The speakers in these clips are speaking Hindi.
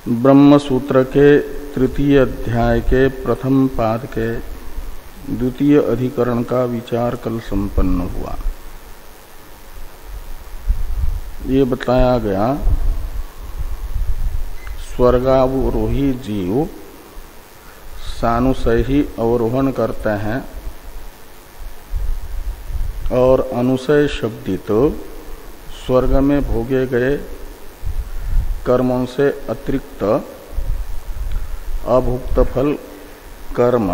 ब्रह्म सूत्र के तृतीय अध्याय के प्रथम पाद के द्वितीय अधिकरण का विचार कल संपन्न हुआ। ये बताया गया स्वर्गावरोही जीव सानुशय ही अवरोहण करते हैं और अनुशय शब्दित स्वर्ग में भोगे गए कर्मों से अतिरिक्त अभुक्त फल कर्म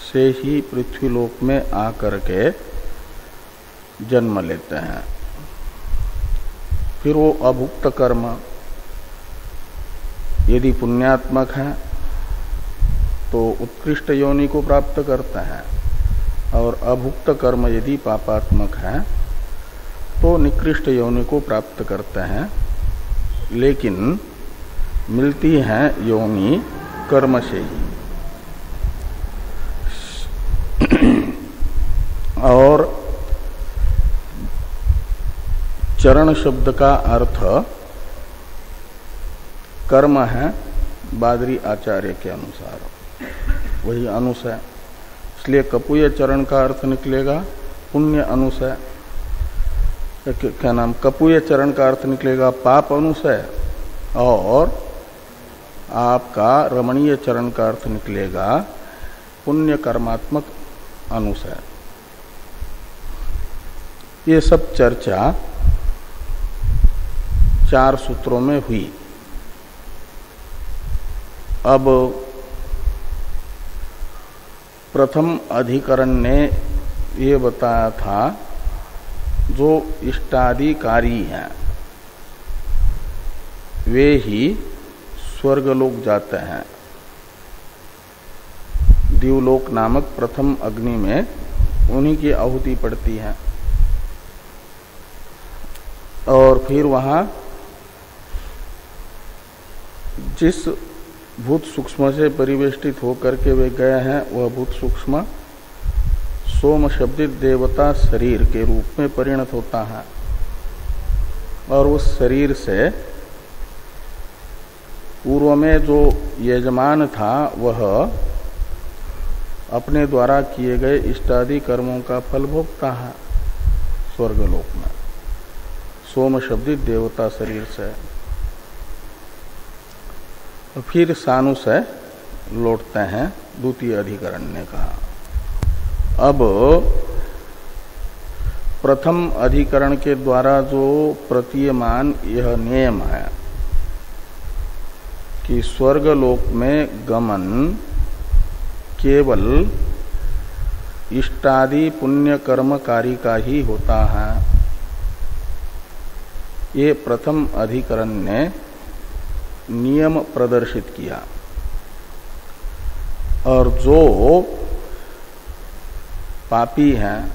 से ही पृथ्वीलोक में आकर के जन्म लेते हैं। फिर वो अभुक्त कर्म यदि पुण्यात्मक है तो उत्कृष्ट योनि को प्राप्त करते हैं और अभुक्त कर्म यदि पापात्मक है तो निकृष्ट योनि को प्राप्त करते हैं, लेकिन मिलती है योनि कर्म से ही। और चरण शब्द का अर्थ कर्म है बादरी आचार्य के अनुसार, वही अनुशय। इसलिए कपूय चरण का अर्थ निकलेगा पुण्य अनुशय, क्या नाम, कपूय चरण का अर्थ निकलेगा पाप अनुशय और आपका रमणीय चरण का अर्थ निकलेगा पुण्य कर्मात्मक अनुशय। ये सब चर्चा 4 सूत्रों में हुई। अब प्रथम अधिकरण ने ये बताया था जो इष्टाधिकारी हैं वे ही स्वर्गलोक जाते हैं। दिवलोक नामक प्रथम अग्नि में उन्हीं की आहुति पड़ती है और फिर वहां जिस भूत सूक्ष्म से परिवेष्टित होकर के वे गए हैं वह भूत सूक्ष्म सोम शब्दित देवता शरीर के रूप में परिणत होता है और उस शरीर से पूर्व में जो यजमान था वह अपने द्वारा किए गए इष्टादि कर्मों का फल भोगता है स्वर्गलोक में सोम शब्दित देवता शरीर से। फिर सानुशय लौटते हैं, द्वितीय अधिकरण ने कहा। अब प्रथम अधिकरण के द्वारा जो प्रतीयमान यह नियम है कि स्वर्गलोक में गमन केवल इष्टादि पुण्य कर्मकारी का ही होता है, ये प्रथम अधिकरण ने नियम प्रदर्शित किया। और जो पापी हैं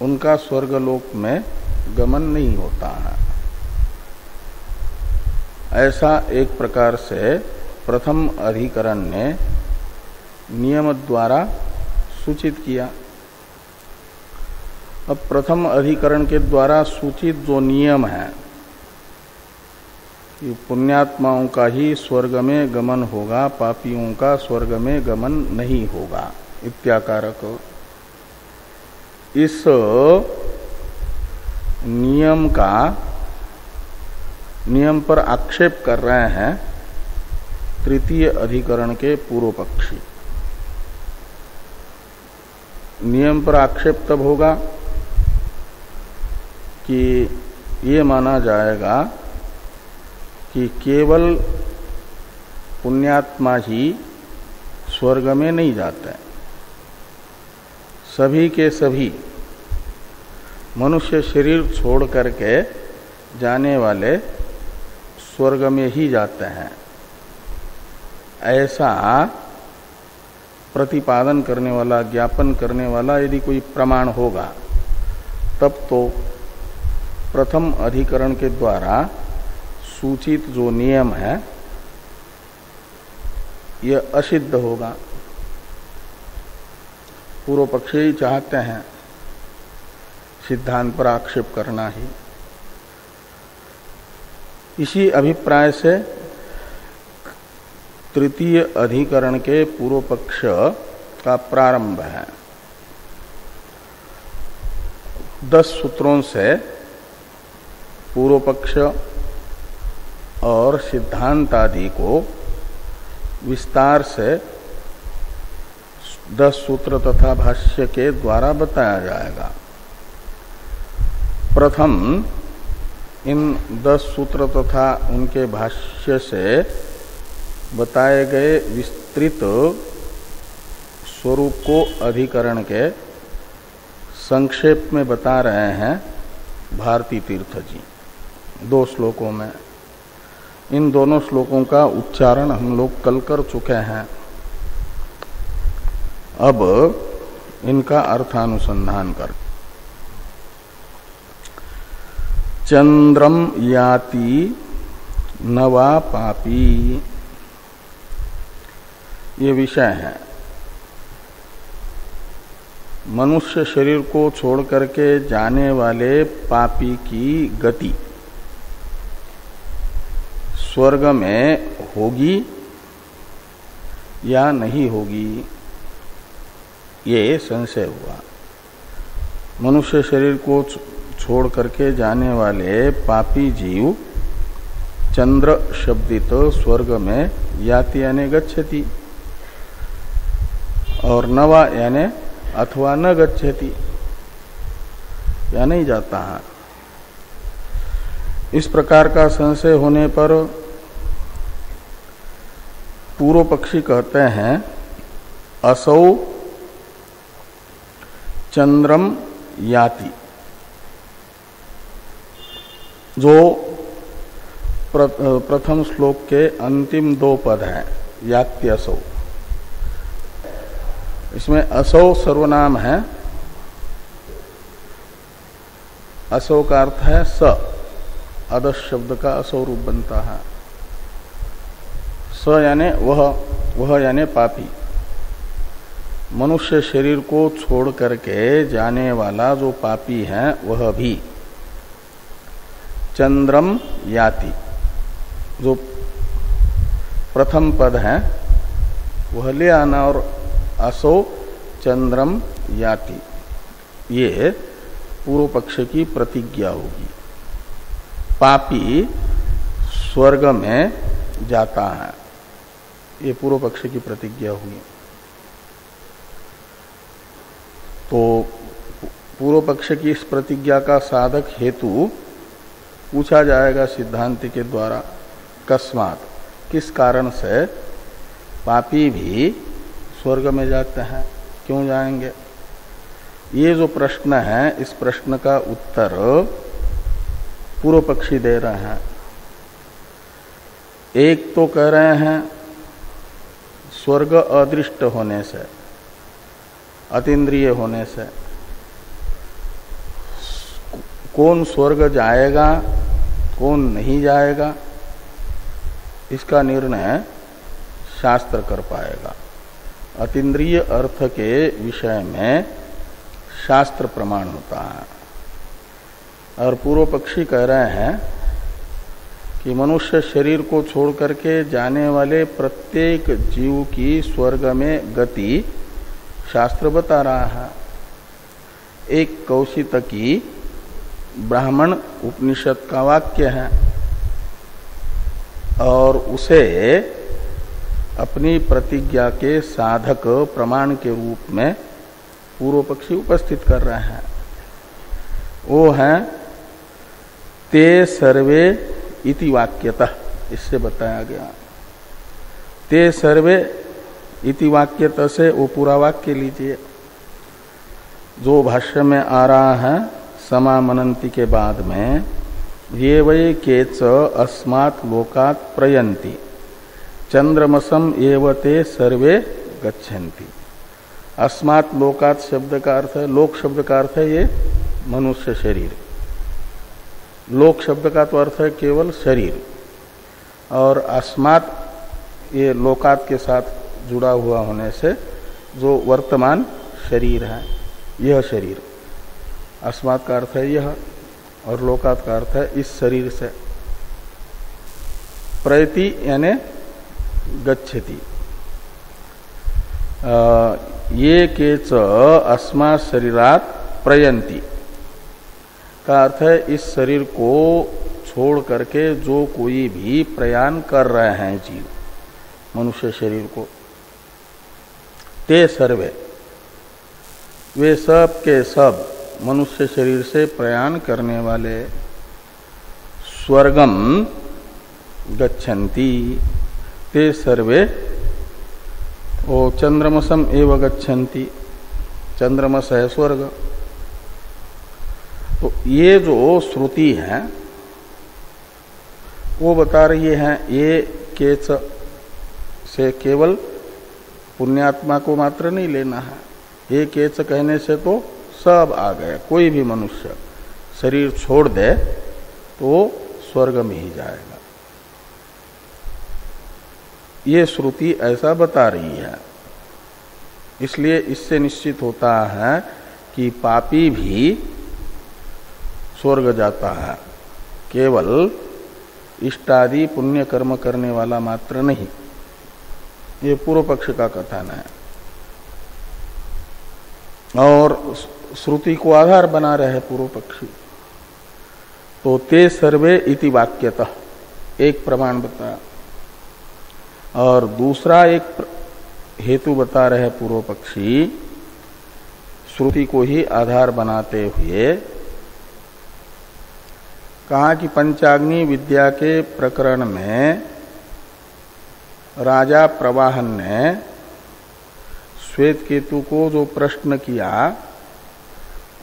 उनका स्वर्गलोक में गमन नहीं होता है। ऐसा एक प्रकार से प्रथम अधिकरण ने नियम द्वारा सूचित किया। अब प्रथम अधिकरण के द्वारा सूचित जो नियम है कि पुण्यात्माओं का ही स्वर्ग में गमन होगा, पापियों का स्वर्ग में गमन नहीं होगा इत्याकारक, इस नियम पर आक्षेप कर रहे हैं तृतीय अधिकरण के पूर्व पक्षी। नियम पर आक्षेप तब होगा कि ये माना जाएगा कि केवल पुण्यात्मा ही स्वर्ग में नहीं जाते, सभी के सभी मनुष्य शरीर छोड़ करके जाने वाले स्वर्ग में ही जाते हैं। ऐसा प्रतिपादन करने वाला, ज्ञापन करने वाला यदि कोई प्रमाण होगा तब तो प्रथम अधिकरण के द्वारा सूचित जो नियम है यह असिद्ध होगा। पूर्व पक्षी चाहते हैं सिद्धांत पर आक्षेप करना ही। इसी अभिप्राय से तृतीय अधिकरण के पूर्व पक्ष का प्रारंभ है। 10 सूत्रों से पूर्व पक्ष और सिद्धांत आदि को विस्तार से 10 सूत्र तथा भाष्य के द्वारा बताया जाएगा। प्रथम इन 10 सूत्र तथा उनके भाष्य से बताए गए विस्तृत स्वरूप को अधिकरण के संक्षेप में बता रहे हैं भारती तीर्थ जी 2 श्लोकों में। इन दोनों श्लोकों का उच्चारण हम लोग कल कर चुके हैं। अब इनका अर्थानुसंधान कर। चंद्रम याति नवा पापी, ये विषय है। मनुष्य शरीर को छोड़ करके जाने वाले पापी की गति स्वर्ग में होगी या नहीं होगी, ये संशय हुआ। मनुष्य शरीर को छोड़ करके जाने वाले पापी जीव चंद्र शब्दित स्वर्ग में याति यानी गच्छति और नवा यानी अथवा न गच्छति या नहीं जाता है। इस प्रकार का संशय होने पर पूर्व पक्षी कहते हैं असौ चंद्रम याति। जो प्रथम श्लोक के अंतिम 2 पद हैं यात्यसौ, इसमें असौ सर्वनाम है। असौ का अर्थ है स, अदस शब्द का असौ रूप बनता है। स यानी वह यानी पापी। मनुष्य शरीर को छोड़ करके जाने वाला जो पापी है वह भी चंद्रम याति, जो प्रथम पद है वह ले आना और असो चंद्रम याति, ये पूर्व पक्ष की प्रतिज्ञा होगी। पापी स्वर्ग में जाता है, ये पूर्व पक्ष की प्रतिज्ञा हुई। तो पूर्व पक्ष की इस प्रतिज्ञा का साधक हेतु पूछा जाएगा सिद्धांति के द्वारा। कस्मात, किस कारण से पापी भी स्वर्ग में जाते हैं, क्यों जाएंगे? ये जो प्रश्न है, इस प्रश्न का उत्तर पूर्व पक्षी दे रहे हैं। एक तो कह रहे हैं स्वर्ग अदृष्ट होने से, अतीन्द्रिय होने से। कौन स्वर्ग जाएगा कौन नहीं जाएगा इसका निर्णय शास्त्र कर पाएगा। अतीन्द्रिय अर्थ के विषय में शास्त्र प्रमाण होता है। और पूर्व पक्षी कह रहे हैं कि मनुष्य शरीर को छोड़ करके जाने वाले प्रत्येक जीव की स्वर्ग में गति शास्त्र बता रहा है। एक कौशितकी ब्राह्मण उपनिषद का वाक्य है और उसे अपनी प्रतिज्ञा के साधक प्रमाण के रूप में पूर्व पक्षी उपस्थित कर रहे हैं। वो है ते सर्वे इति वाक्यतः, इससे बताया गया। ते सर्वे इति वाक्यतः से वो पूरा वाक्य लीजिए जो भाष्य में आ रहा है। समामनंति के बाद में ये वै केच अस्मात् लोकात् प्रयन्ति चंद्रमसम एवते सर्वे गच्छन्ति। अस्मात् लोकात् शब्द का अर्थ है, लोक शब्द का अर्थ है ये मनुष्य शरीर। लोक शब्द का तो अर्थ है केवल शरीर, और अस्मात् ये लोकात् के साथ जुड़ा हुआ होने से जो वर्तमान शरीर है, यह शरीर। अस्मात् का अर्थ है यह और लोकात् का अर्थ है इस शरीर से। प्रयति यानी गच्छति। ये केच अस्मात् शरीरात् प्रयन्ति का अर्थ है इस शरीर को छोड़ करके जो कोई भी प्रयाण कर रहे हैं जीव, मनुष्य शरीर को, ते सर्वे, वे सब के सब मनुष्य शरीर से प्रयाण करने वाले स्वर्गम गच्छन्ति, ते सर्वे ओ चंद्रमसम एव गच्छन्ति, चंद्रमस है स्वर्ग। तो ये जो श्रुति है वो बता रही है ये केच से केवल पुण्यात्मा को मात्र नहीं लेना है, ये केच कहने से तो सब आ गए, कोई भी मनुष्य शरीर छोड़ दे तो स्वर्ग में ही जाएगा। ये श्रुति ऐसा बता रही है। इसलिए इससे निश्चित होता है कि पापी भी स्वर्ग जाता है, केवल इष्टादि पुण्य कर्म करने वाला मात्र नहीं। ये पूर्व पक्ष का कथन है और श्रुति को आधार बना रहे पूर्व पक्षी। तो ते सर्वे इति वाक्यतः एक प्रमाण बताया और दूसरा एक हेतु बता रहे पूर्व पक्षी, श्रुति को ही आधार बनाते हुए कहा कि पंचाग्नि विद्या के प्रकरण में राजा प्रवाहन ने श्वेत केतु को जो प्रश्न किया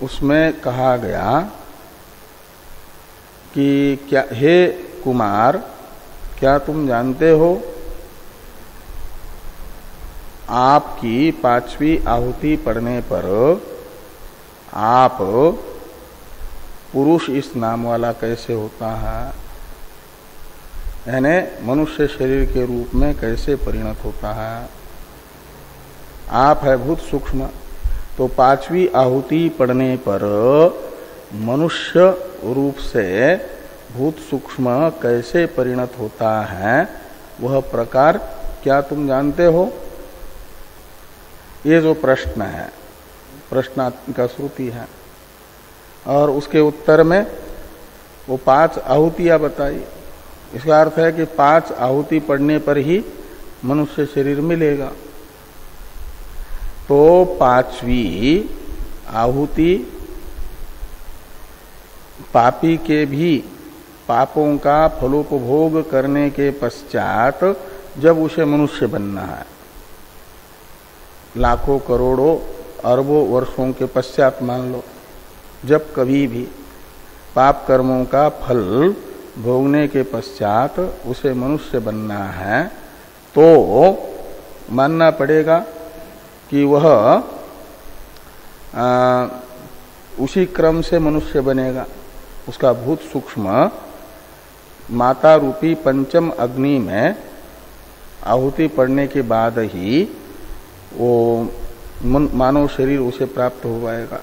उसमें कहा गया कि क्या, हे कुमार, क्या तुम जानते हो आपकी 5वीं आहुति पड़ने पर आप पुरुष इस नाम वाला कैसे होता है, यानी मनुष्य शरीर के रूप में कैसे परिणत होता है। आप है भूत सूक्ष्म, तो 5वीं आहुति पड़ने पर मनुष्य रूप से भूत सूक्ष्म कैसे परिणत होता है, वह प्रकार क्या तुम जानते हो? ये जो प्रश्न है, प्रश्नात्मिका श्रुति है और उसके उत्तर में वो 5 आहुतियां बताई। इसका अर्थ है कि 5 आहुति पड़ने पर ही मनुष्य शरीर मिलेगा। तो 5वीं आहुति पापी के भी पापों का फलोपभोग करने के पश्चात जब उसे मनुष्य बनना है, लाखों करोड़ों अरबों वर्षों के पश्चात मान लो, जब कभी भी पाप कर्मों का फल भोगने के पश्चात उसे मनुष्य बनना है, तो मानना पड़ेगा कि वह उसी क्रम से मनुष्य बनेगा। उसका भूत सूक्ष्म माता रूपी पंचम अग्नि में आहुति पड़ने के बाद ही वो मानव शरीर उसे प्राप्त हो पाएगा।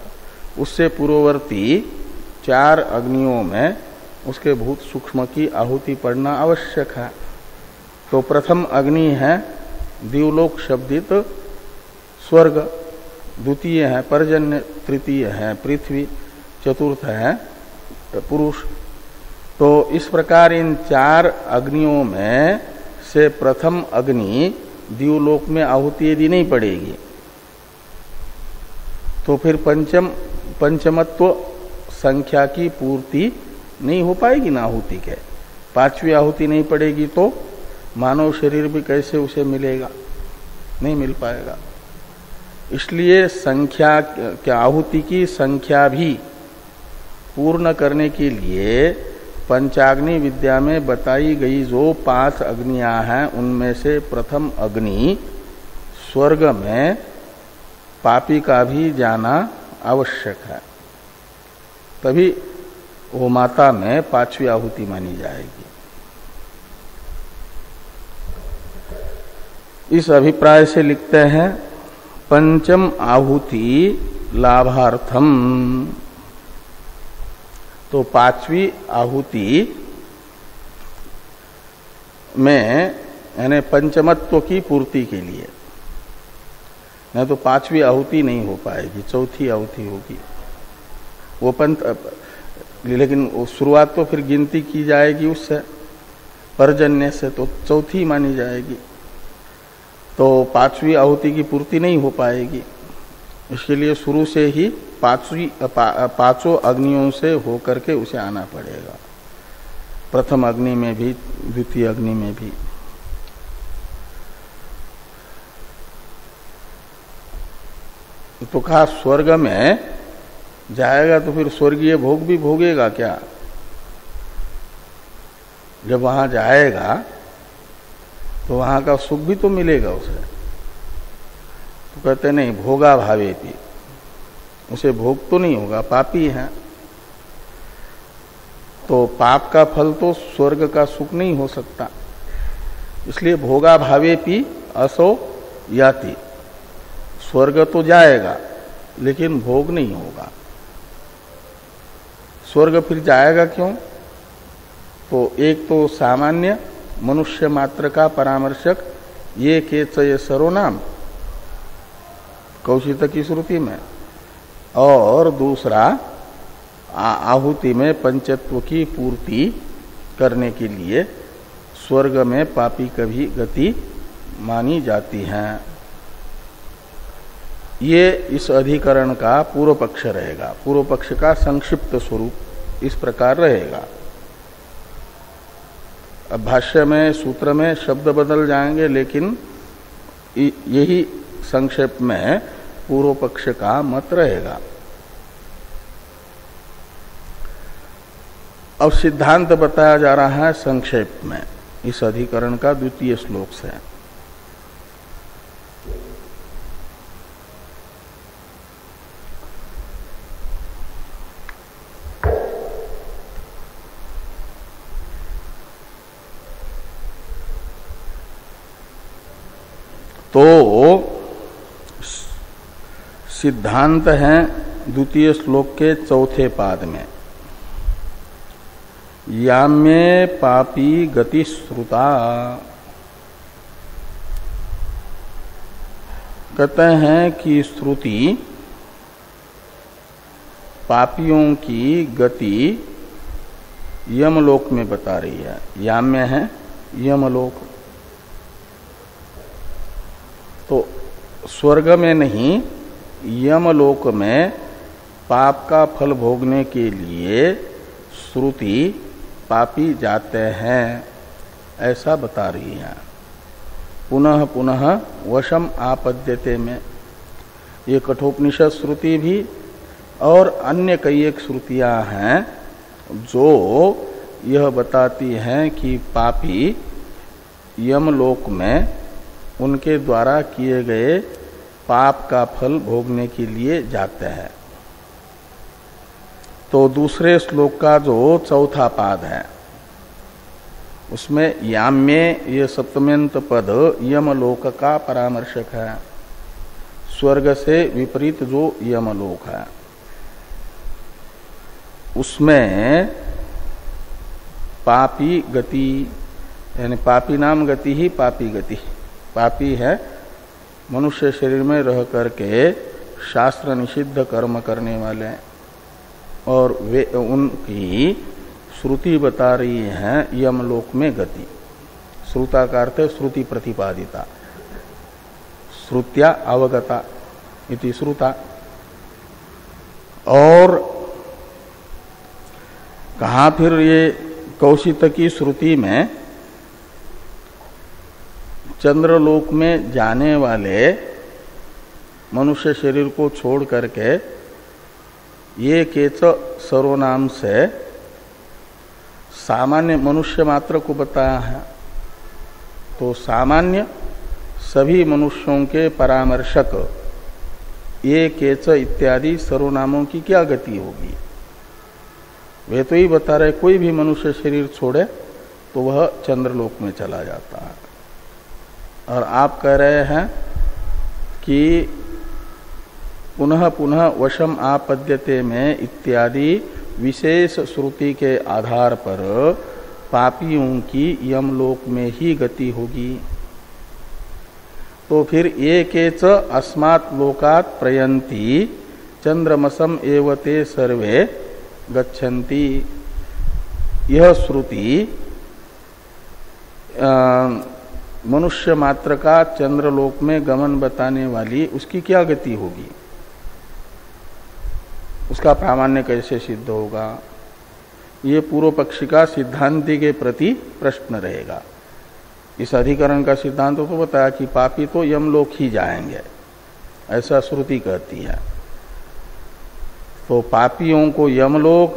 उससे पूर्ववर्ती 4 अग्नियों में उसके भूत सूक्ष्म की आहुति पड़ना आवश्यक है। तो प्रथम अग्नि है दिवलोक शब्दित स्वर्ग, द्वितीय है पर्जन्य, तृतीय है पृथ्वी, चतुर्थ है पुरुष। तो इस प्रकार इन 4 अग्नियों में से प्रथम अग्नि दिवलोक में आहुति यदि नहीं पड़ेगी तो फिर पंचमत्व संख्या की पूर्ति नहीं हो पाएगी ना आहुति के। 5वीं आहुति नहीं पड़ेगी तो मानव शरीर भी कैसे उसे मिलेगा, नहीं मिल पाएगा। इसलिए संख्या क्या, आहुति की संख्या भी पूर्ण करने के लिए पंचाग्नि विद्या में बताई गई जो 5 अग्नियां हैं उनमें से प्रथम अग्नि स्वर्ग में पापी का भी जाना आवश्यक है, तभी वो माता में 5वीं आहुति मानी जाएगी। इस अभिप्राय से लिखते हैं पंचम आहुति लाभार्थम। तो 5वीं आहुति में यानी पंचमत्व की पूर्ति के लिए, नहीं तो पांचवी आहुति नहीं हो पाएगी, चौथी आहुति होगी वो पंत। लेकिन शुरुआत तो फिर गिनती की जाएगी उससे, पर्जन्य से, तो चौथी मानी जाएगी, तो पांचवी आहुति की पूर्ति नहीं हो पाएगी। इसके लिए शुरू से ही पांचों अग्नियों से होकर के उसे आना पड़ेगा, प्रथम अग्नि में भी, द्वितीय अग्नि में भी। तो कहा स्वर्ग में जाएगा तो फिर स्वर्गीय भोग भी भोगेगा क्या? जब वहां जाएगा तो वहां का सुख भी तो मिलेगा उसे। तो कहते नहीं, भोगा भावे भी, उसे भोग तो नहीं होगा, पापी है। तो पाप का फल तो स्वर्ग का सुख नहीं हो सकता, इसलिए भोगा भावे पी असो याति, स्वर्ग तो जाएगा लेकिन भोग नहीं होगा। स्वर्ग फिर जाएगा क्यों? तो एक तो सामान्य मनुष्य मात्र का परामर्शक ये केच ये सर्वनाम कौशिक की श्रुति में, और दूसरा आहुति में पंचत्व की पूर्ति करने के लिए स्वर्ग में पापी कभी गति मानी जाती है। ये इस अधिकरण का पूर्व पक्ष रहेगा। पूर्व पक्ष का संक्षिप्त स्वरूप इस प्रकार रहेगा। अब भाष्य में, सूत्र में शब्द बदल जाएंगे, लेकिन यही संक्षेप में पूर्व पक्ष का मत रहेगा। अब सिद्धांत बताया जा रहा है संक्षेप में इस अधिकरण का द्वितीय श्लोक से। तो सिद्धांत है द्वितीय श्लोक के चौथे पाद में, याम्ये पापी गति श्रुता। कहते हैं कि श्रुति पापियों की गति यमलोक में बता रही है। याम्य है यमलोक, तो स्वर्ग में नहीं, यमलोक में पाप का फल भोगने के लिए श्रुति पापी जाते हैं, ऐसा बता रही है। पुनः पुनः वशम आपद्यते में ये कठोपनिषद श्रुति भी और अन्य कई एक श्रुतियां हैं जो यह बताती हैं कि पापी यमलोक में उनके द्वारा किए गए पाप का फल भोगने के लिए जाते हैं। तो दूसरे श्लोक का जो चौथा पाद है उसमें याम्ये ये सप्तम्यंत पद यमलोक का परामर्शक है। स्वर्ग से विपरीत जो यमलोक है उसमें पापी गति, यानी पापी नाम गति ही पापी गति। पापी है मनुष्य शरीर में रह करके शास्त्र निषिद्ध कर्म करने वाले, और वे उनकी श्रुति बता रही है यमलोक में गति। श्रुता का अर्थ है श्रुति प्रतिपादिता, श्रुत्या अवगता इति श्रुता। और कहा फिर ये कौशिक की श्रुति में चंद्रलोक में जाने वाले मनुष्य शरीर को छोड़ करके ये केच सर्वनाम से सामान्य मनुष्य मात्र को बताया है। तो सामान्य सभी मनुष्यों के परामर्शक ये केच इत्यादि सर्वनामों की क्या गति होगी? वे तो ही बता रहे कोई भी मनुष्य शरीर छोड़े तो वह चंद्रलोक में चला जाता है, और आप कह रहे हैं कि पुनः पुनः वशम आपद्यते में इत्यादि विशेष श्रुति के आधार पर पापियों की यमलोक में ही गति होगी। तो फिर एकेच अस्मात् लोकात् प्रयन्ति चंद्रमसम एवते सर्वे गच्छन्ति, यह श्रुति मनुष्य मात्र का चंद्रलोक में गमन बताने वाली उसकी क्या गति होगी, उसका प्रामाण्य कैसे सिद्ध होगा, ये पूर्व पक्षी का सिद्धांति के प्रति प्रश्न रहेगा। इस अधिकरण का सिद्धांत तो बताया कि पापी तो यमलोक ही जाएंगे, ऐसा श्रुति कहती है। तो पापियों को यमलोक,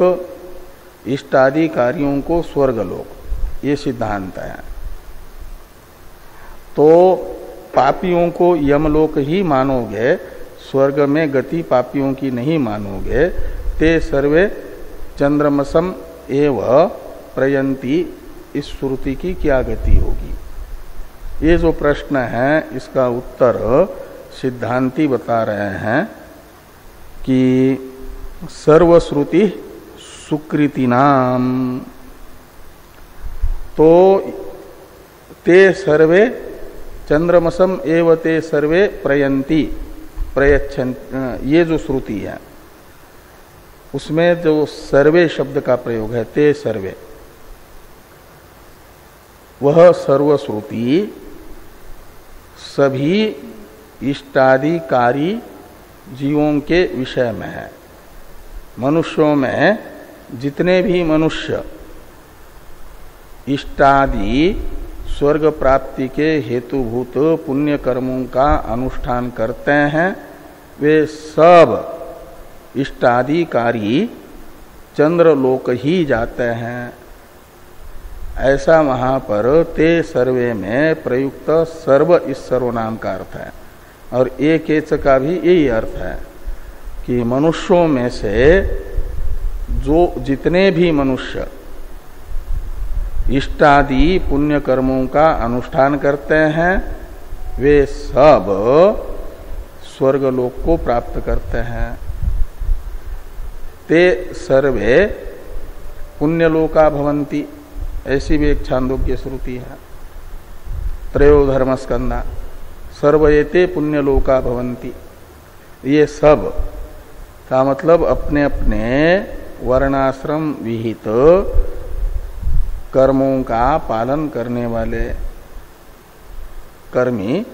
इष्टादि कार्यों को स्वर्गलोक, ये सिद्धांत है। तो पापियों को यमलोक ही मानोगे, स्वर्ग में गति पापियों की नहीं मानोगे, ते सर्वे चंद्रमसम एव प्रयन्ति, इस श्रुति की क्या गति होगी। ये जो प्रश्न है इसका उत्तर सिद्धांती बता रहे हैं कि सर्वश्रुति सुकृतिनाम, तो ते सर्वे चंद्रमसम एव ते सर्वे प्रयन्ति, प्रयच्छन, ये जो श्रुति है उसमें जो सर्वे शब्द का प्रयोग है, ते सर्वे, वह सर्वश्रुति सभी इष्टादिकारी जीवों के विषय में है। मनुष्यों में जितने भी मनुष्य इष्टादि स्वर्ग प्राप्ति के हेतुभूत पुण्य कर्मों का अनुष्ठान करते हैं, वे सब इष्टादिकारी चंद्रलोक ही जाते हैं। ऐसा वहां पर ते सर्वे में प्रयुक्त सर्व इस सर्वनाम का अर्थ है, और एक एच का भी यही अर्थ है कि मनुष्यों में से जो जितने भी मनुष्य इष्टादि पुण्य कर्मों का अनुष्ठान करते हैं, वे सब स्वर्गलोक को प्राप्त करते हैं। ते सर्वे पुण्यलोका भवन्ति, ऐसी भी एक छांदोग्य श्रुति है, त्रयोधर्म स्कंदा, सर्वएते पुण्यलोका भवन्ति। ये सब का मतलब अपने अपने वर्णाश्रम विहित कर्मों का पालन करने वाले कर्मी,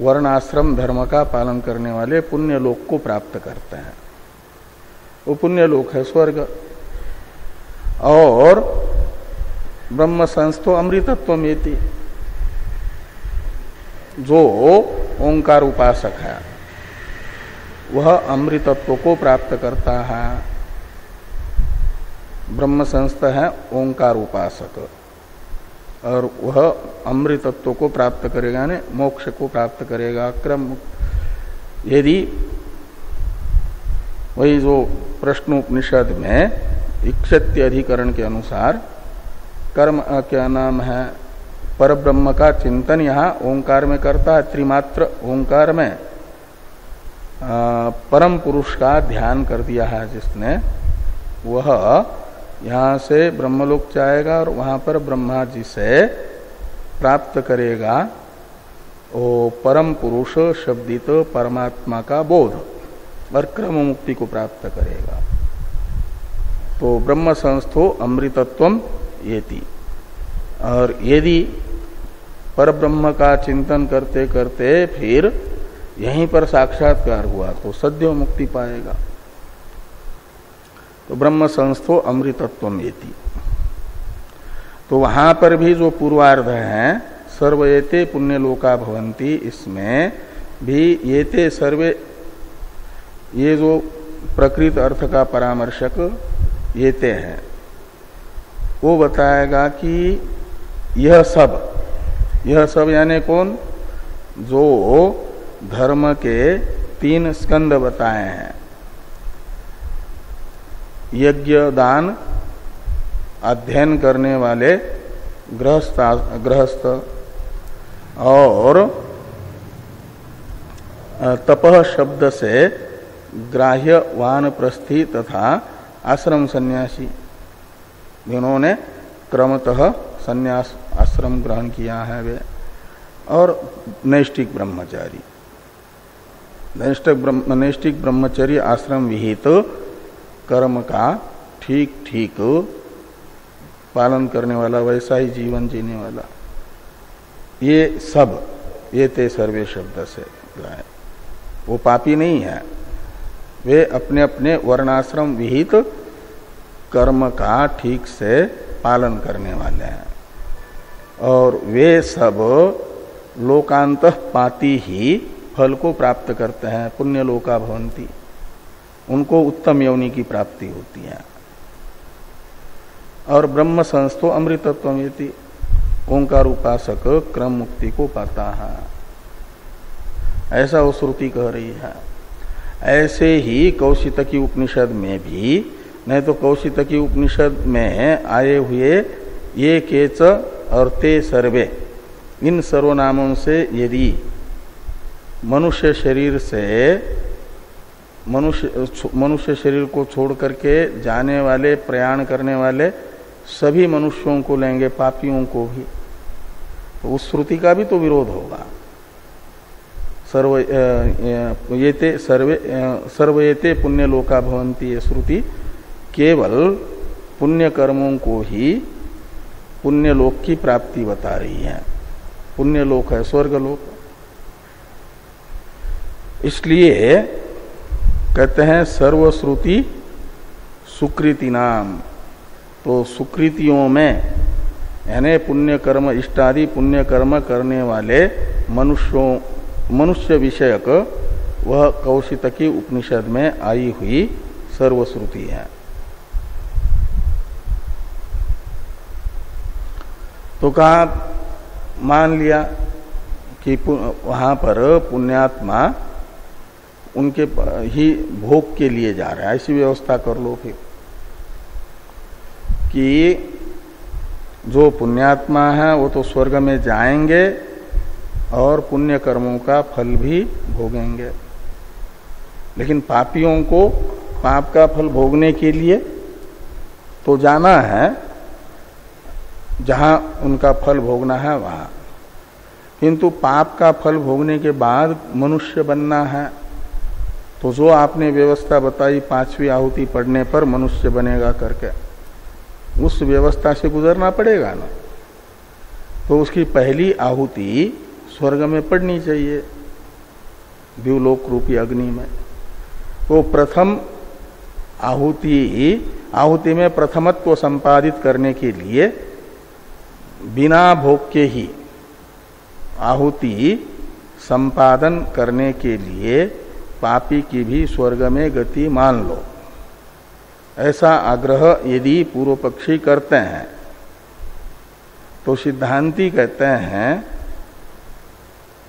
वर्णाश्रम धर्म का पालन करने वाले पुण्यलोक को प्राप्त करते हैं। वो पुण्यलोक है स्वर्ग। और ब्रह्म संस्थो अमृतत्वमेति, जो ओंकार उपासक है वह अमृतत्व को प्राप्त करता है। ब्रह्म संस्थ है ओंकार उपासक, और वह अमृतत्व को प्राप्त करेगा, ने मोक्ष को प्राप्त करेगा। क्रम यदि वही जो प्रश्नोपनिषद में इक्षत्य अधिकरण के अनुसार कर्म क्या नाम है, पर ब्रह्म का चिंतन यहाँ ओंकार में करता है, त्रिमात्र ओंकार में परम पुरुष का ध्यान कर दिया है जिसने, वह यहाँ से ब्रह्मलोक जाएगा और वहाँ पर ब्रह्मा जी से प्राप्त करेगा वो परम पुरुष शब्दित परमात्मा का बोध, और क्रम मुक्ति को प्राप्त करेगा। तो ब्रह्म संस्थो अमृतत्वम येति। और यदि पर ब्रह्म का चिंतन करते करते फिर यहीं पर साक्षात्कार हुआ तो सद्यो मुक्ति पाएगा। तो ब्रह्म संस्थो अमृतत्वम येति। तो वहां पर भी जो पूर्वार्ध है सर्वएते पुण्यलोका भवन्ति, इसमें भी येते सर्वे, ये जो प्रकृत अर्थ का परामर्शक येते हैं, वो बताएगा कि यह सब यानी कौन, जो धर्म के 3 स्कंद बताए हैं, यज्ञ दान अध्ययन करने वाले गृहस्थ, और तपः शब्द से ग्राह्य वानप्रस्थी तथा आश्रम सन्यासी, जिन्होंने क्रमतः संन्यास आश्रम ग्रहण किया है वे, और नैष्ठिक ब्रह्मचारी, नैष्ठिक ब्रह्मचर्य आश्रम विहित कर्म का ठीक ठीक पालन करने वाला, वैसा ही जीवन जीने वाला, ये सब ये ते सर्वे शब्द से है। वो पापी नहीं है, वे अपने अपने वर्णाश्रम विहित कर्म का ठीक से पालन करने वाले हैं, और वे सब लोकांतः पाती ही फल को प्राप्त करते हैं। पुण्य लोका भवंती, उनको उत्तम योनि की प्राप्ति होती है। और ब्रह्म संस्थो अमृतत्वमेति, ओंकार उपासक क्रम मुक्ति को पाता है, ऐसा वो श्रुति कह रही है। ऐसे ही कौशितकी उपनिषद में भी, नहीं तो कौशितकी उपनिषद में आए हुए ये केच और ते सर्वे, इन सर्वनामों से यदि मनुष्य शरीर से मनुष्य शरीर को छोड़ करके जाने वाले, प्रयाण करने वाले सभी मनुष्यों को लेंगे, पापियों को भी, तो उस श्रुति का भी तो विरोध होगा। सर्वयेते पुण्य लोका भवंती, ये श्रुति केवल पुण्य कर्मों को ही पुण्य लोक की प्राप्ति बता रही है। पुण्य लोक है स्वर्ग लोक, इसलिए कहते हैं सर्वश्रुति सुकृति नाम। तो सुकृतियों में यानी पुण्य कर्म, इष्टादि पुण्य कर्म करने वाले मनुष्य विषयक वह कौशितकी उपनिषद में आई हुई सर्वश्रुति है। तो कहा, मान लिया कि वहां पर पुण्यात्मा उनके ही भोग के लिए जा रहा है, ऐसी व्यवस्था कर लो फिर कि जो पुण्यात्मा है वो तो स्वर्ग में जाएंगे और पुण्य कर्मों का फल भी भोगेंगे, लेकिन पापियों को पाप का फल भोगने के लिए तो जाना है जहां उनका फल भोगना है वहां, किंतु पाप का फल भोगने के बाद मनुष्य बनना है। तो जो आपने व्यवस्था बताई 5वीं आहुति पढ़ने पर मनुष्य बनेगा करके, उस व्यवस्था से गुजरना पड़ेगा ना। तो उसकी पहली आहुति स्वर्ग में पड़नी चाहिए, द्युलोक रूपी अग्नि में। तो प्रथम आहुति में प्रथमत्व संपादित करने के लिए बिना भोग के ही आहुति संपादन करने के लिए पापी की भी स्वर्ग में गति मान लो, ऐसा आग्रह यदि पूर्व पक्षी करते हैं तो सिद्धांती कहते हैं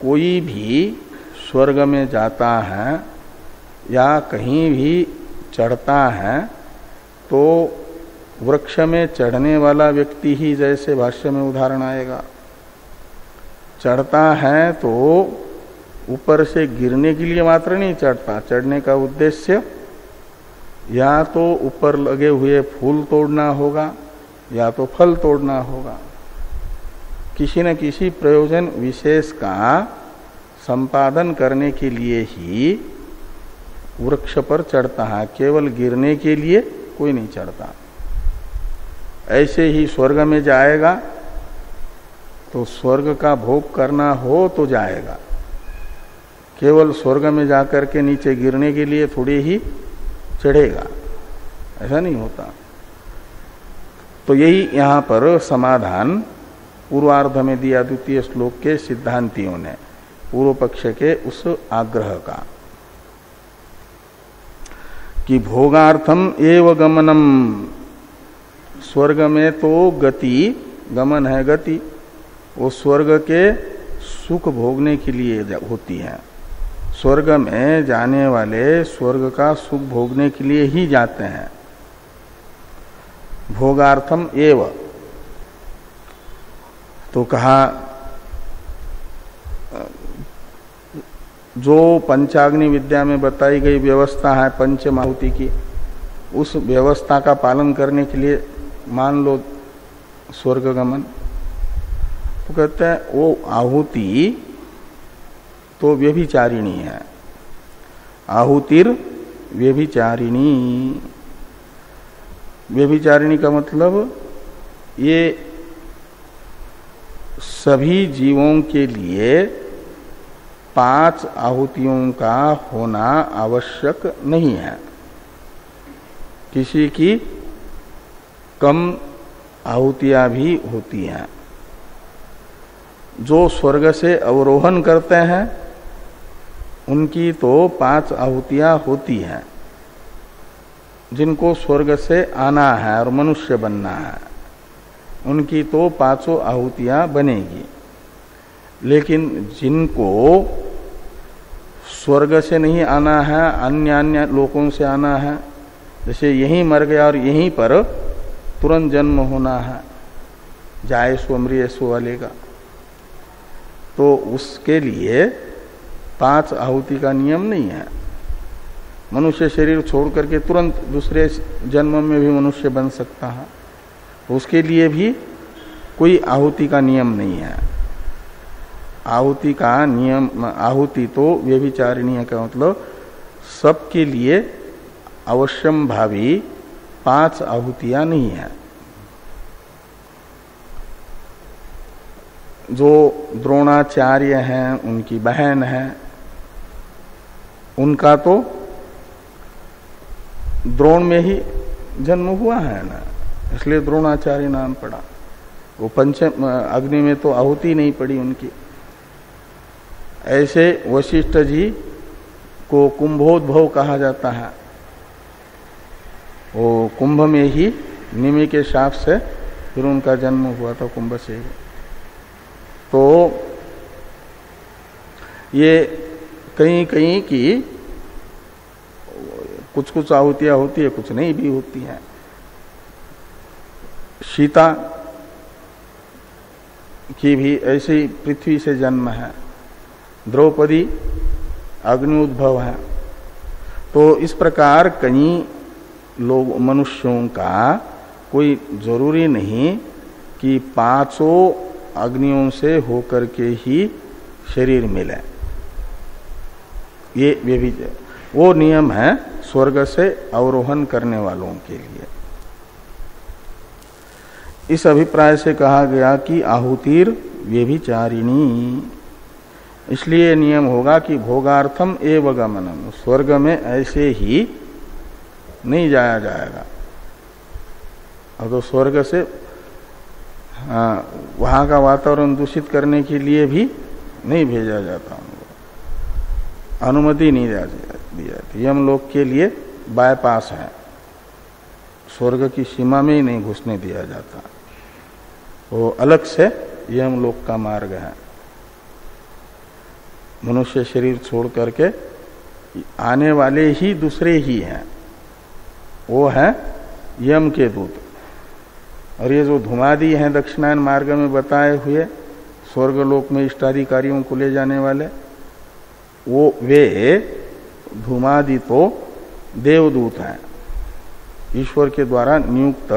कोई भी स्वर्ग में जाता है या कहीं भी चढ़ता है तो वृक्ष में चढ़ने वाला व्यक्ति ही, जैसे भाष्य में उदाहरण आएगा, चढ़ता है तो ऊपर से गिरने के लिए मात्र नहीं चढ़ता, चढ़ने का उद्देश्य या तो ऊपर लगे हुए फूल तोड़ना होगा या तो फल तोड़ना होगा, किसी न किसी प्रयोजन विशेष का संपादन करने के लिए ही वृक्ष पर चढ़ता है, केवल गिरने के लिए कोई नहीं चढ़ता। ऐसे ही स्वर्ग में जाएगा तो स्वर्ग का भोग करना हो तो जाएगा, केवल स्वर्ग में जाकर के नीचे गिरने के लिए थोड़ी ही चढ़ेगा, ऐसा नहीं होता। तो यही यहां पर समाधान पूर्वार्ध में दिया द्वितीय श्लोक के सिद्धांतियों ने पूर्व पक्ष के उस आग्रह का कि भोगार्थम एव गमनम, स्वर्ग में तो गति, गमन है गति, वो स्वर्ग के सुख भोगने के लिए होती है। स्वर्ग में जाने वाले स्वर्ग का सुख भोगने के लिए ही जाते हैं। भोगार्थम एव, तो कहा जो पंचाग्नि विद्या में बताई गई व्यवस्था है पंचमाहुति की, उस व्यवस्था का पालन करने के लिए मान लो स्वर्ग गमन। तो कहते हैं वो आहुति तो व्यभिचारिणी है, आहुतिर व्यभिचारिणी। व्यभिचारिणी का मतलब ये सभी जीवों के लिए 5 आहुतियों का होना आवश्यक नहीं है। किसी की कम आहुतियां भी होती हैं। जो स्वर्ग से अवरोहण करते हैं उनकी तो 5 आहुतियां होती हैं। जिनको स्वर्ग से आना है और मनुष्य बनना है उनकी तो 5 आहुतियां बनेगी। लेकिन जिनको स्वर्ग से नहीं आना है, अन्य लोकों से आना है, जैसे यहीं मर गया और यहीं पर तुरंत जन्म होना है, जाए सो मरिए सो वाले का, तो उसके लिए 5 आहुति का नियम नहीं है। मनुष्य शरीर छोड़ करके तुरंत दूसरे जन्म में भी मनुष्य बन सकता है, उसके लिए भी कोई आहुति का नियम नहीं है। आहुति का नियम, आहुति तो व्यभिचारिणी का मतलब सबके लिए अवश्यम भावी 5 आहुतियां नहीं है। जो द्रोणाचार्य हैं, उनकी बहन है, उनका तो द्रोण में ही जन्म हुआ है ना, इसलिए द्रोणाचार्य नाम पड़ा। वो पंचम अग्नि में तो आहुति नहीं पड़ी उनकी। ऐसे वशिष्ठ जी को कुंभोद्भव कहा जाता है। वो कुंभ में ही निमि के शाप से फिर उनका जन्म हुआ था, कुंभ से ही। तो ये कहीं कहीं की कुछ कुछ आहुतियां होती है, कुछ नहीं भी होती हैं। सीता की भी ऐसे ही पृथ्वी से जन्म है, द्रौपदी अग्नि उद्भव है। तो इस प्रकार कई लोग मनुष्यों का कोई जरूरी नहीं कि 5 अग्नियों से होकर के ही शरीर मिले। ये भी वो नियम है स्वर्ग से अवरोहण करने वालों के लिए। इस अभिप्राय से कहा गया कि आहुतिर व्यभिचारिणी, इसलिए नियम होगा कि भोगार्थम एव गमनम, स्वर्ग में ऐसे ही नहीं जाया जाएगा। और तो स्वर्ग से वहां का वातावरण दूषित करने के लिए भी नहीं भेजा जाता, उनको अनुमति नहीं दी जाती। यमलोक के लिए बायपास है, स्वर्ग की सीमा में ही नहीं घुसने दिया जाता। वो अलग से यमलोक का मार्ग है। मनुष्य शरीर छोड़ करके आने वाले ही दूसरे ही हैं, वो है यम के दूत। और ये जो धुमादी हैं दक्षिणायन मार्ग में बताए हुए स्वर्गलोक में इष्टाधिकारियों को ले जाने वाले, वो वे धुमादी तो देवदूत हैं, ईश्वर के द्वारा नियुक्त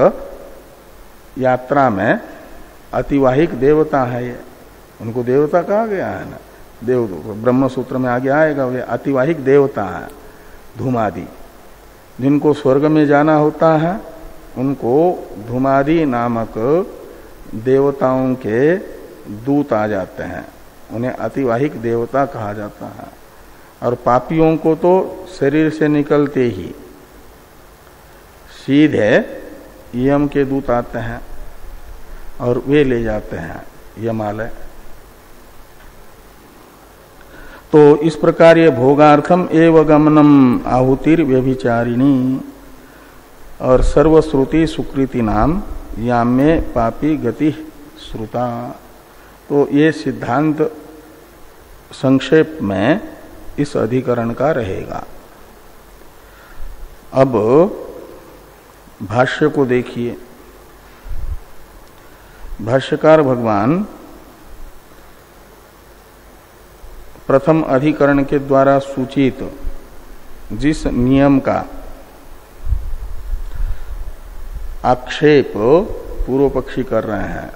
यात्रा में अतिवाहिक देवता है। ये उनको देवता कहा गया है ना, देवदूत। ब्रह्म सूत्र में आगे आएगा, वे अतिवाहिक देवता है धुमादी। जिनको स्वर्ग में जाना होता है उनको धुमादी नामक देवताओं के दूत आ जाते हैं, उन्हें अतिवाहिक देवता कहा जाता है। और पापियों को तो शरीर से निकलते ही सीधे यम के दूत आते हैं और वे ले जाते हैं यमालय। तो इस प्रकार ये भोगार्थम एव गमनम आहुतिर व्यभिचारिणी और सर्वश्रुति सुकृति नाम याम्ये पापी गति श्रुता। तो ये सिद्धांत संक्षेप में इस अधिकरण का रहेगा। अब भाष्य को देखिए। भाष्यकार भगवान प्रथम अधिकरण के द्वारा सूचित जिस नियम का आक्षेप पूर्व पक्षी कर रहे हैं,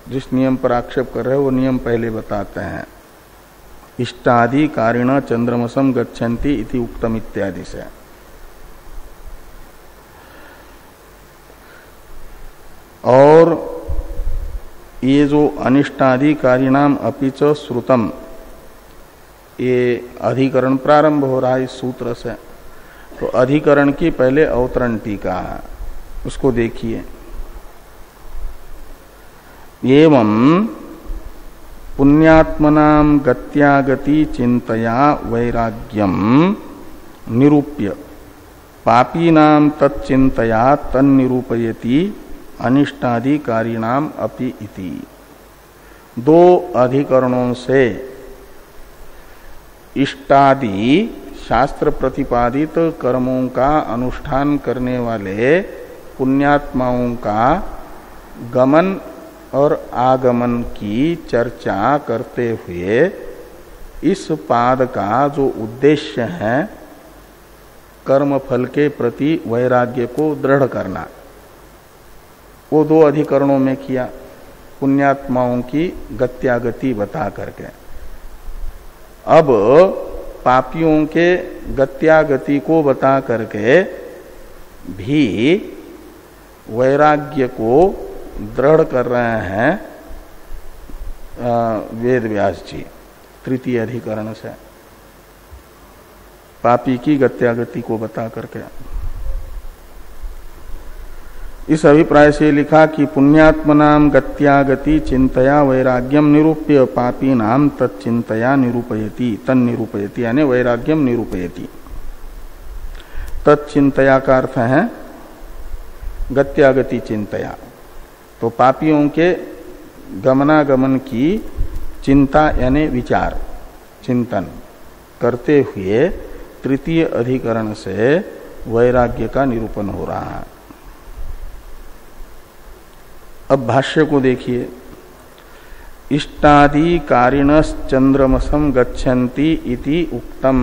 जिस नियम पर आक्षेप कर रहे हैं वो नियम पहले बताते हैं। इष्टादि कारिण चंद्रमसम गच्छन्ति इति उक्तम इत्यादि से। और ये जो अनिष्टादि कारिणाम अपि च श्रुतम, ये अधिकरण प्रारंभ हो रहा है इस सूत्र से। तो अधिकरण की पहले अवतरण टीका है, उसको देखिए। एवं पुण्यात्मनाम गत्यागति चिंतया वैराग्यम निरूप्य पापीनाम तच्चिंतया तन्निरूपयति अनिष्टादि कारिणाम अपि इति। दो अधिकरणों से इष्टादि शास्त्र प्रतिपादित कर्मों का अनुष्ठान करने वाले पुण्यात्माओं का गमन और आगमन की चर्चा करते हुए इस पाद का जो उद्देश्य है कर्मफल के प्रति वैराग्य को दृढ़ करना, वो दो अधिकरणों में किया। पुण्यात्माओं की गत्यागति बता करके अब पापियों के गत्यागति को बता करके भी वैराग्य को दृढ़ कर रहे हैं वेद व्यास जी तृतीय अधिकरण से, पापी की गत्यागति को बता करके। इस अभिप्राय से लिखा कि पुण्यात्मनाम गत्यागति चिंतया वैराग्यम निरूप्य पापी नाम तच्चिंतया निरूपयति तन्निरूपयति, यानी वैराग्यम निरूपयति। तच्चिंतया का अर्थ है गत्यागति चिंतया, तो पापियों के गमनागमन की चिंता यानी विचार चिंतन करते हुए तृतीय अधिकरण से वैराग्य का निरूपण हो रहा है। अब भाष्य को देखिए। इष्टादि कारिणस चंद्रमसम गच्छन्ति इति उक्तम।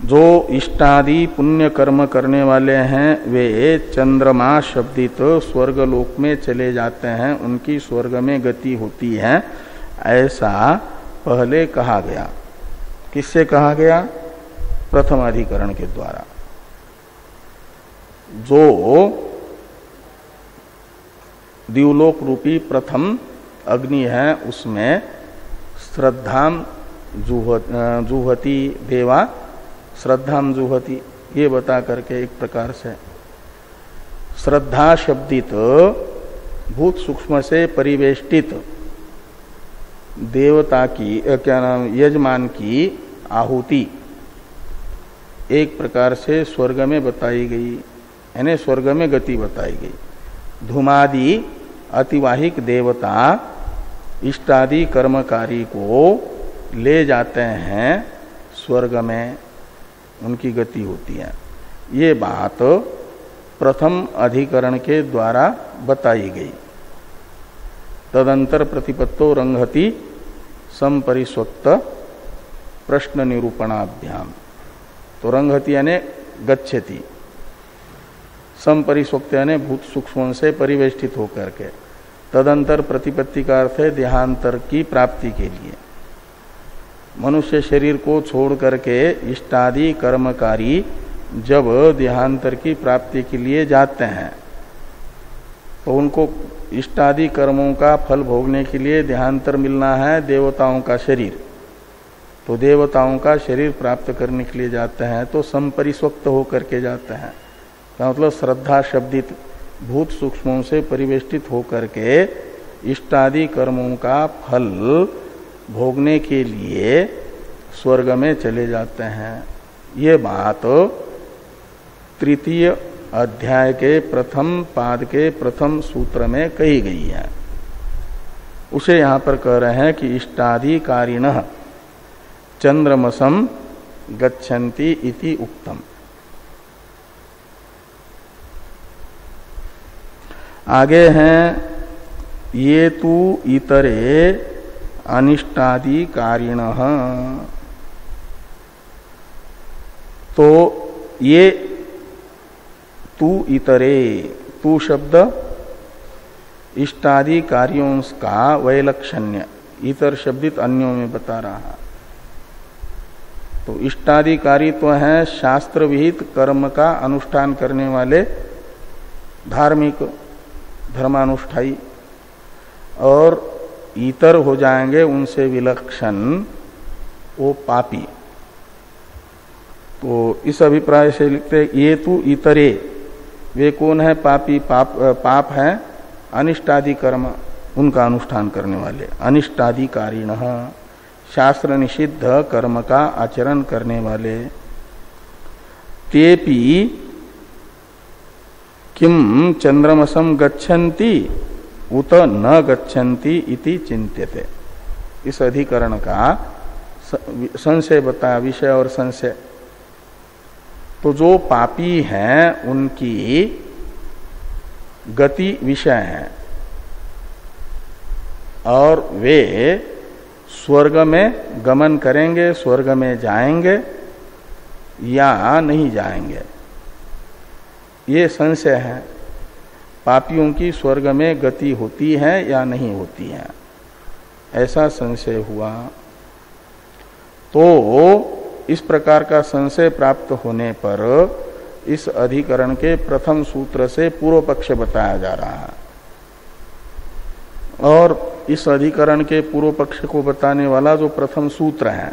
जो इष्टादि पुण्य कर्म करने वाले हैं वे चंद्रमा शब्दित स्वर्गलोक में चले जाते हैं, उनकी स्वर्ग में गति होती है, ऐसा पहले कहा गया। किससे कहा गया? प्रथम अधिकरण के द्वारा। जो दिवलोक रूपी प्रथम अग्नि है उसमें श्रद्धाम जुहति देवा श्रद्धाम जुहति, ये बता करके एक प्रकार से श्रद्धा शब्दित भूत सूक्ष्म से परिवेष्टित देवता की क्या नाम यजमान की आहुति एक प्रकार से स्वर्ग में बताई गई, यानी स्वर्ग में गति बताई गई। धूमादि अतिवाहिक देवता इष्टादि कर्मकारी को ले जाते हैं स्वर्ग में, उनकी गति होती है। ये बात प्रथम अधिकरण के द्वारा बताई गई। तदंतर प्रतिपत्तो रंघति संपरिस्वक्त प्रश्न निरूपणाभ्याम। तो रंघति यानी गच्छति, संपरिस्वक्त यानी भूत सूक्ष्म से परिवेष्टित होकर के, तदंतर प्रतिपत्ति का अर्थ है देहांतर की प्राप्ति के लिए। मनुष्य शरीर को छोड़ करके इष्टादि कर्मकारी जब देहांतर की प्राप्ति के लिए जाते हैं तो उनको इष्टादि कर्मों का फल भोगने के लिए देहांतर मिलना है देवताओं का शरीर। तो देवताओं का शरीर प्राप्त करने के लिए जाते हैं तो संपरिस्वक्त होकर के जाते हैं, का मतलब श्रद्धा शब्दित भूत सूक्ष्मों से परिवेष्टित होकर के इष्टादि कर्मों का फल भोगने के लिए स्वर्ग में चले जाते हैं। ये बात तृतीय अध्याय के प्रथम पाद के प्रथम सूत्र में कही गई है। उसे यहां पर कह रहे हैं कि इष्टादि कारिणः चंद्रमसम गच्छन्ति इति उक्तम। आगे हैं ये तु इतरे अनिष्टादि कारिणः। तो ये तु इतरे, तू शब्द इष्टादि कार्यों का वैलक्षण्य इतर शब्दित अन्यों में बता रहा है। तो इष्टाधिकारी तो है शास्त्र विहित कर्म का अनुष्ठान करने वाले धार्मिक धर्मानुष्ठाई, और इतर हो जाएंगे उनसे विलक्षण वो पापी। तो इस अभिप्राय से लिखते ये तू इतरे, वे कौन है पापी? पाप है अनिष्टादि कर्म, उनका अनुष्ठान करने वाले अनिष्टाधिकारिण, शास्त्र निषिद्ध कर्म का आचरण करने वाले। तेपि किम चंद्रमसम गच्छन्ति उत न गच्छन्ति इति चिंत्यते। इस अधिकरण का संशय बताया, विषय और संशय। तो जो पापी हैं उनकी गति विषय है, और वे स्वर्ग में गमन करेंगे, स्वर्ग में जाएंगे या नहीं जाएंगे, ये संशय है। पापियों की स्वर्ग में गति होती है या नहीं होती है, ऐसा संशय हुआ। तो इस प्रकार का संशय प्राप्त होने पर इस अधिकरण के प्रथम सूत्र से पूर्व पक्ष बताया जा रहा है, और इस अधिकरण के पूर्व पक्ष को बताने वाला जो प्रथम सूत्र है,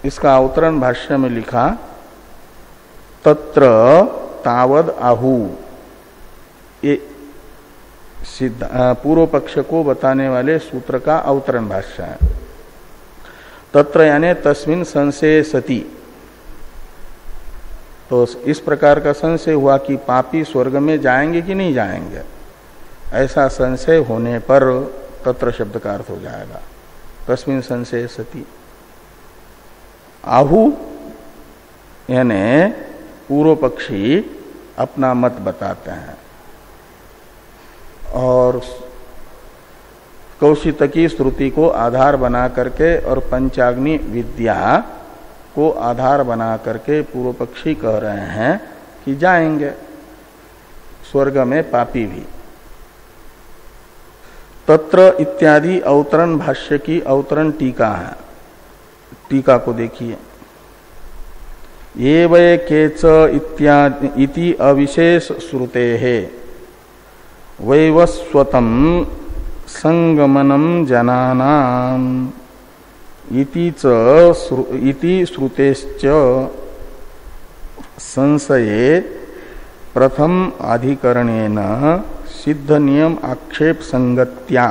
इसका अवतरण भाष्य में लिखा तत्र तावद आहु। ये पूर्व पक्ष को बताने वाले सूत्र का अवतरण भाष्य है। तत्र यानी तस्मिन संशय सती। तो इस प्रकार का संशय हुआ कि पापी स्वर्ग में जाएंगे कि नहीं जाएंगे, ऐसा संशय होने पर तत्र शब्द का अर्थ हो जाएगा तस्मिन संशय सती। आहु यानी पूर्व पक्षी अपना मत बताते हैं, और कौशितकी श्रुति को आधार बना करके और पंचाग्नि विद्या को आधार बना करके पूर्व पक्षी कह रहे हैं कि जाएंगे स्वर्ग में पापी भी। तत्र इत्यादि अवतरण भाष्य की अवतरण टीका है, टीका को देखिए। ये वै केच इति अविशेष श्रुते है वैवस्वतम संगमनम जनानाम इति श्रुतेश्च संशये प्रथम अधिकरणेन सिद्ध नियम आक्षेप संगत्या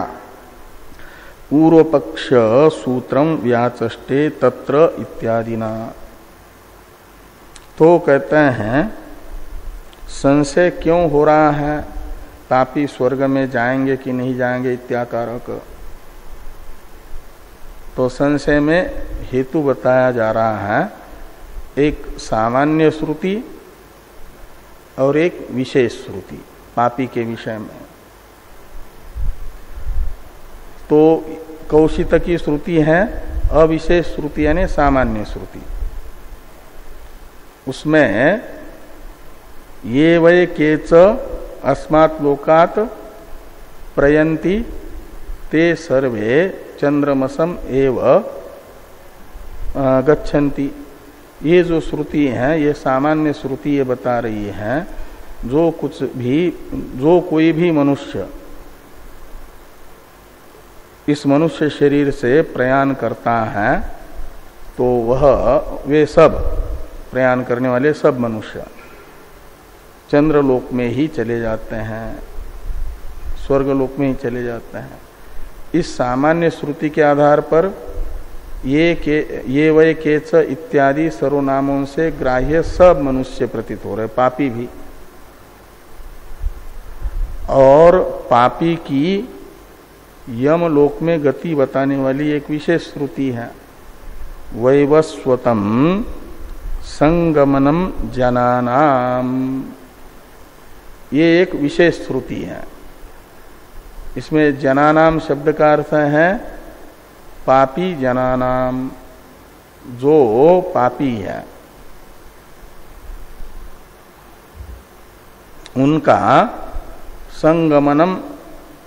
पूर्व पक्ष सूत्रम व्याचष्टे तत्र इत्यादिना। तो कहते हैं संशय क्यों हो रहा है, पापी स्वर्ग में जाएंगे कि नहीं जाएंगे इत्याकारक। तो संशय में हेतु बताया जा रहा है, एक सामान्य श्रुति और एक विशेष श्रुति पापी के विषय में। तो कौशित की श्रुति है अविशेष श्रुति यानी सामान्य श्रुति, उसमें ये वै केच अस्मात् लोकात् प्रयन्ति ते सर्वे चंद्रमसम एव गच्छन्ति। ये जो श्रुति है ये सामान्य श्रुति ये बता रही है जो कोई भी मनुष्य इस मनुष्य शरीर से प्रयाण करता है तो वे सब प्रयाण करने वाले सब मनुष्य चंद्रलोक में ही चले जाते हैं, स्वर्गलोक में ही चले जाते हैं। इस सामान्य श्रुति के आधार पर ये वै केच इत्यादि सर्वनामों से ग्राह्य सब मनुष्य प्रतीत हो रहे, पापी भी। और पापी की यमलोक में गति बताने वाली एक विशेष श्रुति है, वैवस्वतम संगमनम जनानाम। ये एक विशेष श्रुति है। इसमें जनानाम शब्द का अर्थ है पापी जनानाम, जो पापी है। उनका संगमनम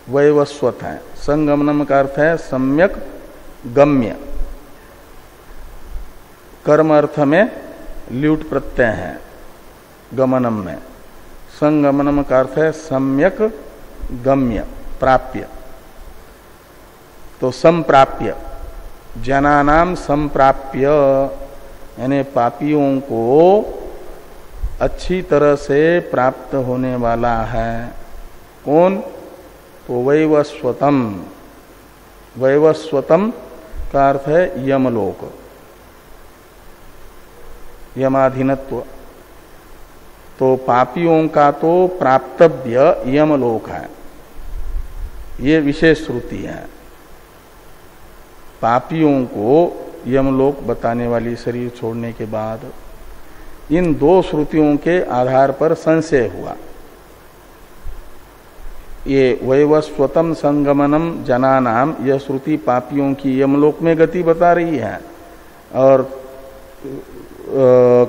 वैवस्वत है। संगमनम का अर्थ है सम्यक गम्य। कर्म अर्थ में ल्यूट प्रत्यय है गमनम में। संगमनम का अर्थ है सम्यक गम्य प्राप्य। तो संप्राप्य जनानाम संप्राप्य यानी पापियों को अच्छी तरह से प्राप्त होने वाला है। कौन? तो वैवस्वतम। वैवस्वतम का अर्थ है यमलोक, यमाधीनत्व। तो पापियों का तो प्राप्तव्य यमलोक है, ये विशेष श्रुति है। पापियों को यमलोक बताने वाली शरीर छोड़ने के बाद इन दो श्रुतियों के आधार पर संशय हुआ। ये वैवस्वतम संगमनम जनानाम, यह श्रुति पापियों की यमलोक में गति बता रही है, और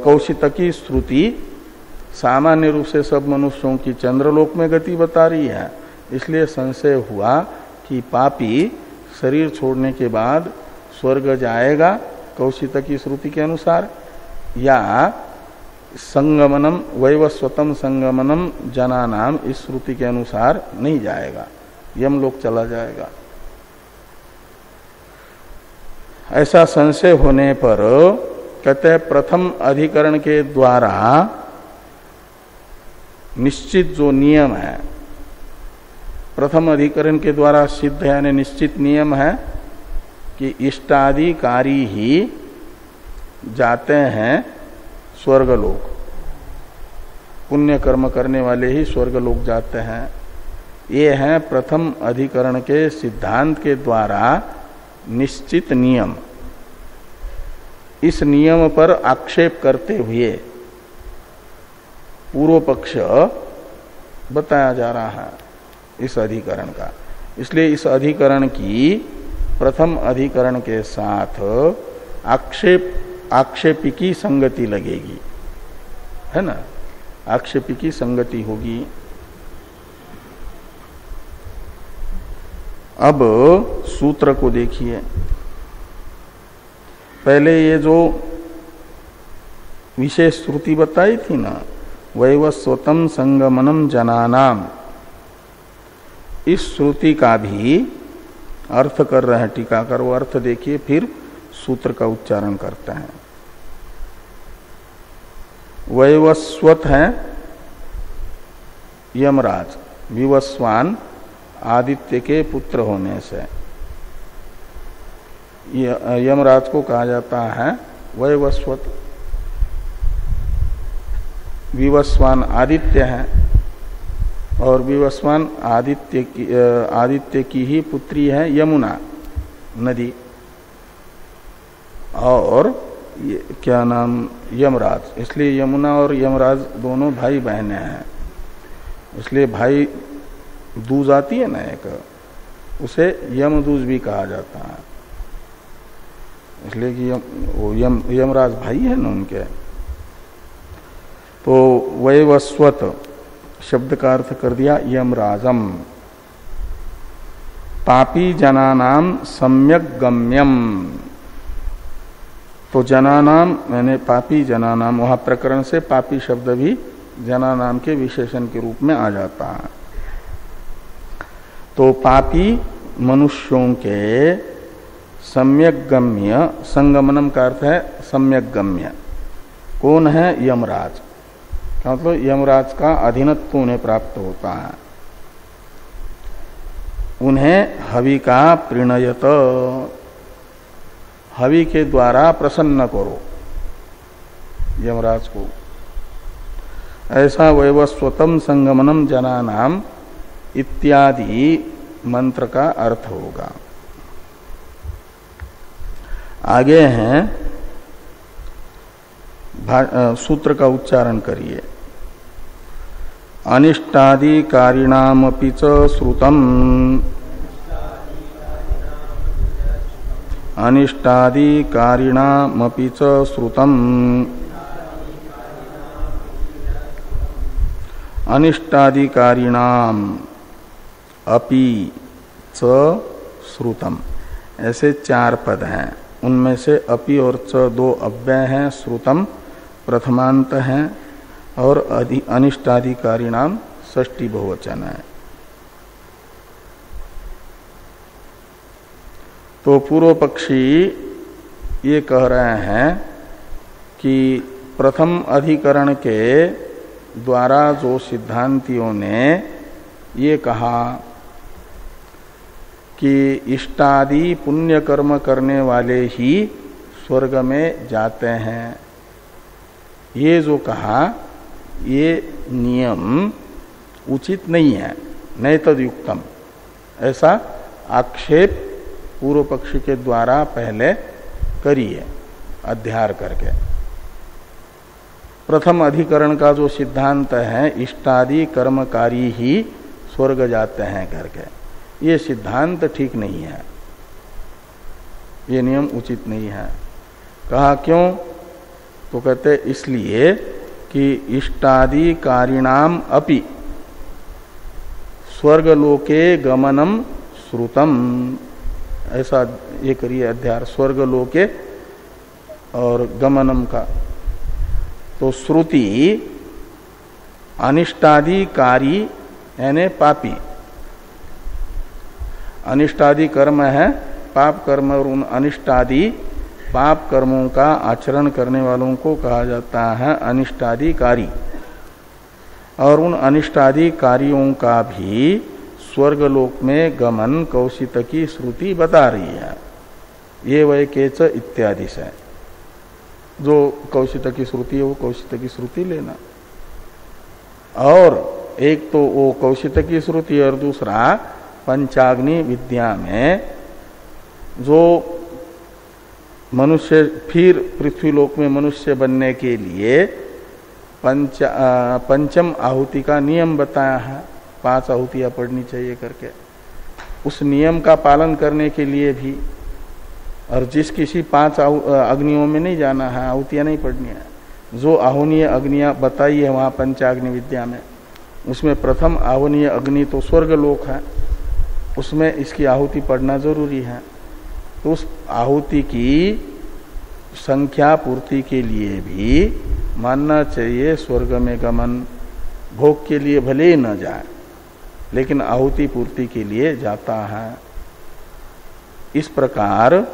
कौशितकी श्रुति सामान्य रूप से सब मनुष्यों की चंद्रलोक में गति बता रही है। इसलिए संशय हुआ कि पापी शरीर छोड़ने के बाद स्वर्ग जाएगा कौशितकी श्रुति के अनुसार, या संगमनम वैवस्वतम संगमनम जनानाम इस श्रुति के अनुसार नहीं जाएगा, यमलोक चला जाएगा। ऐसा संशय होने पर कहते हैं प्रथम अधिकरण के द्वारा निश्चित जो नियम है, प्रथम अधिकरण के द्वारा सिद्ध यानी निश्चित नियम है कि इष्टाधिकारी ही जाते हैं स्वर्गलोक, पुण्य कर्म करने वाले ही स्वर्गलोक जाते हैं। ये है प्रथम अधिकरण के सिद्धांत के द्वारा निश्चित नियम। इस नियम पर आक्षेप करते हुए पूर्व पक्ष बताया जा रहा है इस अधिकरण का। इसलिए इस अधिकरण की प्रथम अधिकरण के साथ आक्षेपी की संगति लगेगी, है ना, आक्षेपी की संगति होगी। अब सूत्र को देखिए। पहले ये जो विशेष श्रुति बताई थी ना, वैवस्वतम संगमनम जनानाम, इस श्रुति का भी अर्थ कर रहे हैं टीकाकार। वो अर्थ देखिए, फिर सूत्र का उच्चारण करते हैं। वैवस्वत है यमराज, विवस्वान आदित्य के पुत्र होने से यमराज को कहा जाता है वैवस्वत। विवस्वान आदित्य है, और विवस्वान आदित्य की ही पुत्री है यमुना नदी, और ये क्या नाम, यमराज। इसलिए यमुना और यमराज दोनों भाई बहनें हैं। इसलिए भाई दूज आती है ना एक, उसे यमदूज भी कहा जाता है। इसलिए कि यमराज भाई है ना उनके। तो वैवस्वत शब्द का अर्थ कर दिया यमराजम। पापी जनानाम सम्यक गम्यम। तो जनानाम मैंने पापी जनानाम, वहां प्रकरण से पापी शब्द भी जनानाम के विशेषण के रूप में आ जाता है। तो पापी मनुष्यों के सम्यक गम्य, संगमनम का अर्थ है सम्यक गम्य। कौन है? यमराज। मतलब यमराज का अधीनत्व उन्हें प्राप्त होता है। उन्हें हवि का प्रणयत, हवि के द्वारा प्रसन्न करो यमराज को। ऐसा वैवस्वतम संगमनम जनानाम इत्यादि मंत्र का अर्थ होगा। आगे हैं, सूत्र का उच्चारण करिए। अनिष्टादिकारिणामपि च श्रुतम, अनिष्टादिकारिणामपि च श्रुतम, अनिष्टाधिकारिणाम अपि च श्रुतम, ऐसे 4 पद हैं। उनमें से अपि और च 2 अव्यय हैं, श्रुतम प्रथमांत हैं और अनिष्टाधिकारिणाम षष्ठी बहुवचन है। तो पूर्व पक्षी ये कह रहे हैं कि प्रथम अधिकरण के द्वारा जो सिद्धांतियों ने ये कहा कि इष्टादि पुण्य कर्म करने वाले ही स्वर्ग में जाते हैं, ये जो कहा ये नियम उचित नहीं है, नैतद्युक्तम, ऐसा आक्षेप पूर्व पक्षी के द्वारा पहले करिए अध्यार करके। प्रथम अधिकरण का जो सिद्धांत है इष्टादि कर्मकारी ही स्वर्ग जाते हैं करके, ये सिद्धांत ठीक नहीं है, ये नियम उचित नहीं है। कहा क्यों? तो कहते इसलिए कि इष्टादि कारिणाम अपि स्वर्गलोके गमनम श्रुतम, ऐसा ये करिए अध्यार स्वर्गलोके और गमनम का। तो श्रुति अनिष्टादिकारी यानी पापी, अनिष्टादि कर्म है पाप कर्म, और उन अनिष्टादि पाप कर्मों का आचरण करने वालों को कहा जाता है अनिष्टादिकारी। और उन अनिष्टादिकारियों का भी स्वर्गलोक में गमन कौशितकी श्रुति बता रही है। ये वै केच इत्यादि से जो कौशितकी श्रुति है वो कौशितकी श्रुति लेना। और एक तो वो कौशितकी श्रुति और दूसरा पंचाग्नि विद्या में जो मनुष्य फिर पृथ्वीलोक में मनुष्य बनने के लिए पंचम आहुति का नियम बताया है, 5 आहुतियां पढ़नी चाहिए करके। उस नियम का पालन करने के लिए भी, और जिस किसी 5 अग्नियों में नहीं जाना है, आहुतियां नहीं पढ़नी है, जो आहुनीय अग्नियां बताई है वहां पंचाग्नि विद्या में, उसमें प्रथम आहुनीय अग्नि तो स्वर्गलोक है, उसमें इसकी आहुति पढ़ना जरूरी है। तो उस आहुति की संख्या पूर्ति के लिए भी मानना चाहिए स्वर्ग में गमन, भोग के लिए भले ही न जाए लेकिन आहुति पूर्ति के लिए जाता है। इस प्रकार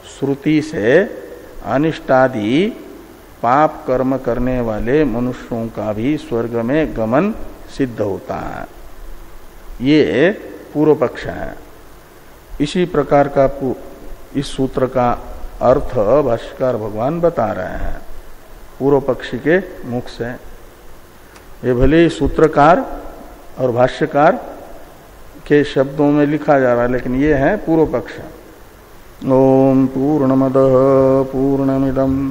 श्रुति से अनिष्टादि पाप कर्म करने वाले मनुष्यों का भी स्वर्ग में गमन सिद्ध होता है, ये पूर्व पक्ष है। इसी प्रकार का इस सूत्र का अर्थ भाष्यकार भगवान बता रहे हैं पूर्व पक्षी के मुख से। ये भले ही सूत्रकार और भाष्यकार के शब्दों में लिखा जा रहा है, लेकिन ये है पूर्व पक्ष। ओम पूर्णमदः पूर्णमिदं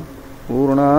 पूर्णा